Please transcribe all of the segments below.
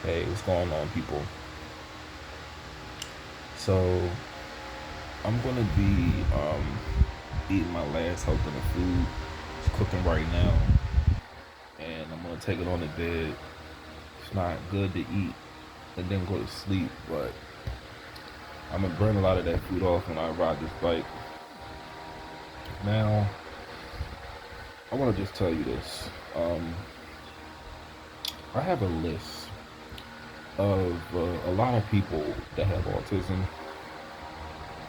Hey, what's going on, people? So, I'm gonna be eating my last hunk of the food. It's cooking right now, and I'm gonna take it on the bed. It's not good to eat and then go to sleep, but I'm gonna burn a lot of that food off when I ride this bike. Now, I wanna just tell you this. I have a list of a lot of people that have autism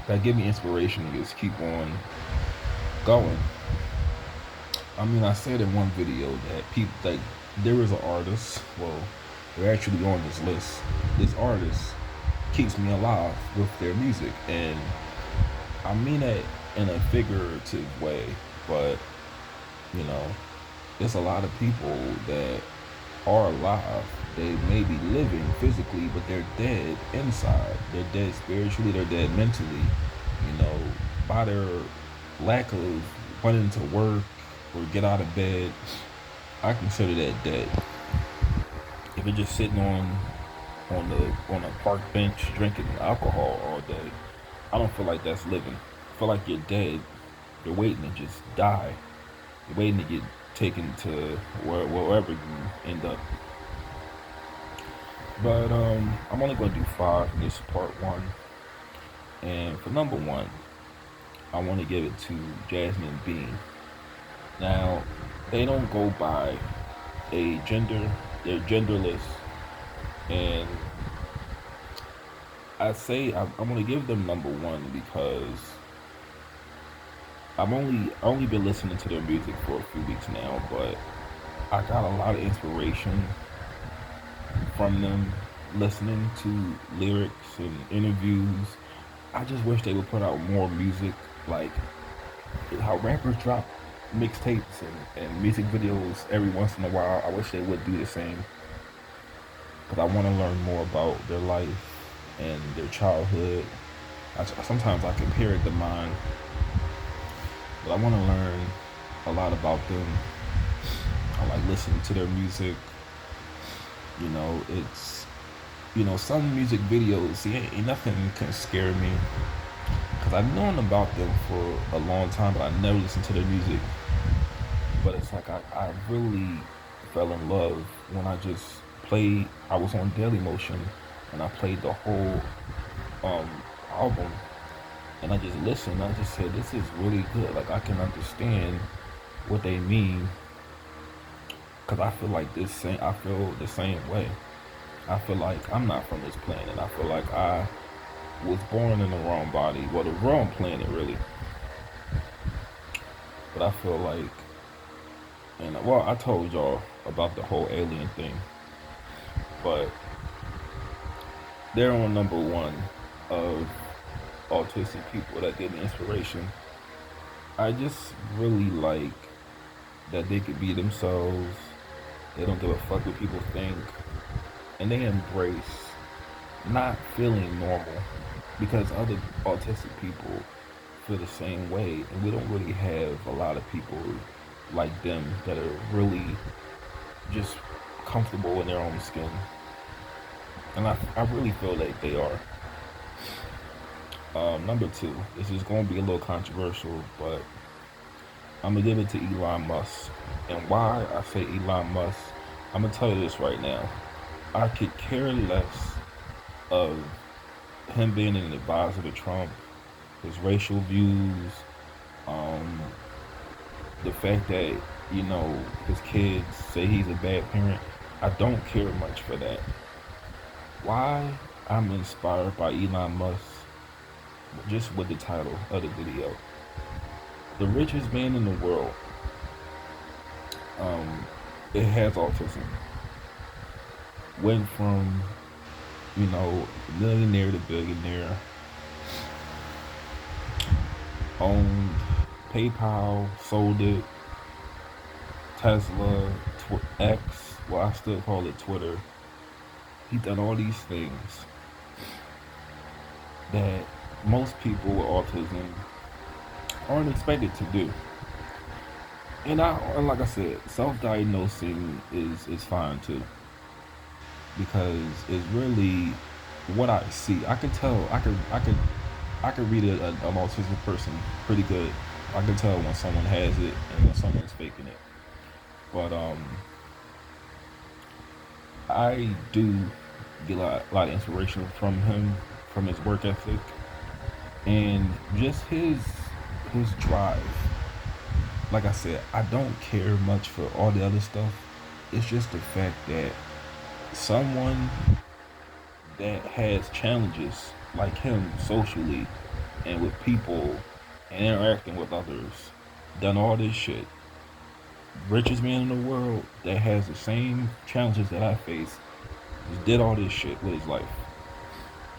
that give me inspiration to just keep on going. I mean, I said in one video that people like there is an artist. Well, they're actually on this list. This artist keeps me alive with their music, and I mean it in a figurative way. But you know, there's a lot of people that are alive. They may be living physically, but they're dead inside. They're dead spiritually. They're dead mentally. You know, by their lack of wanting to work or get out of bed, I consider that dead. If you're just sitting on a park bench drinking alcohol all day, I don't feel like that's living. I feel like you're dead. You're waiting to just die. You're waiting to get taken to wherever you end up. But I'm only going to do five in this part one. And for number one, I want to give it to Jasmine Bean. Now, they don't go by a gender. They're genderless, and I'm gonna give them number one because I've only been listening to their music for a few weeks now, but I got a lot of inspiration from them listening to lyrics and interviews. I just wish they would put out more music, like how rappers drop mixtapes and music videos every once in a while. I wish they would do the same because I want to learn more about their life and their childhood. Sometimes I compare it to mine, but I want to learn a lot about them. I like listening to their music. It's some music videos. See, ain't nothing can scare me because I've known about them for a long time, but I never listened to their music. But it's like I really fell in love when I just played. I was on Daily Motion and I played the whole um, album, and I just listened. I just said, "This is really good. Like I can understand what they mean." Cause I feel like this same. I feel the same way. I feel like I'm not from this planet. I feel like I was born in the wrong body. Well, the wrong planet, really. But I feel like, and well, I told y'all about the whole alien thing, but they're on number one of autistic people that give me inspiration. I just really like that they could be themselves. They don't give a fuck what people think, and they embrace not feeling normal because other autistic people feel the same way, and we don't really have a lot of people like them that are really just comfortable in their own skin, and I really feel like they are. Number two, this is going to be a little controversial, but I'm gonna give it to Elon Musk. And why I say Elon Musk, I'm gonna tell you this right now. I could care less of him being an advisor to Trump, his racial views, um, the fact that his kids say he's a bad parent. I don't care much for that. Why I'm inspired by Elon Musk, just with the title of the video, the richest man in the world, um, it has autism. Went from millionaire to billionaire, owned PayPal, sold it, Tesla, X, well, I still call it Twitter. He's done all these things that most people with autism aren't expected to do. And like I said, self-diagnosing is fine too. because it's really what I see. I can tell. I could read an autistic person pretty good. I can tell when someone has it and when someone's faking it. But I do get a lot of inspiration from him, from his work ethic, and just his drive. Like I said, I don't care much for all the other stuff. It's just the fact that someone that has challenges like him socially and with people and interacting with others, done all this shit, richest man in the world that has the same challenges that I face, just did all this shit with his life.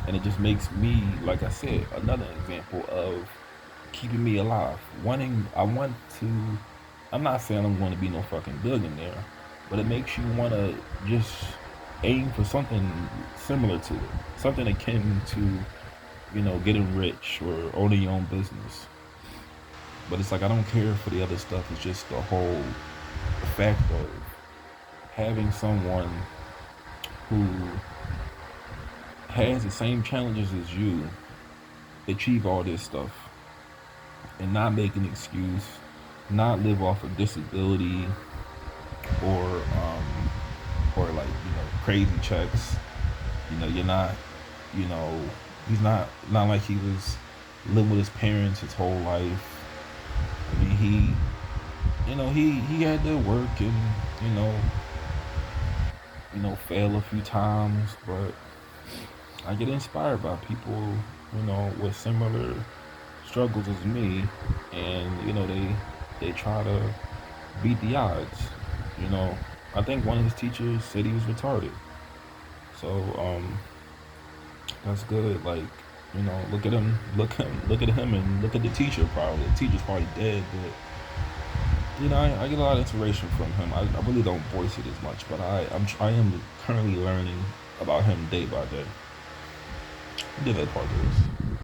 And it just makes me, like I said, another example of keeping me alive. I want to, I'm not saying I'm going to be no fucking billionaire, but it makes you want to just aim for something similar to it. Something akin to, getting rich or owning your own business. But it's like I don't care for the other stuff. It's just the whole fact of having someone who has the same challenges as you achieve all this stuff and not make an excuse, not live off of disability or like crazy checks. You're not, you know, he's not like he was living with his parents his whole life. I mean, he had to work and you know fail a few times, but I get inspired by people with similar struggles as me, and they try to beat the odds. You know, I think one of his teachers said he was retarded. So that's good. Like, look at him, and look at the teacher. Probably the teacher's probably dead, but I get a lot of inspiration from him. I really don't voice it as much, but I am currently learning about him day by day. The difficult part is.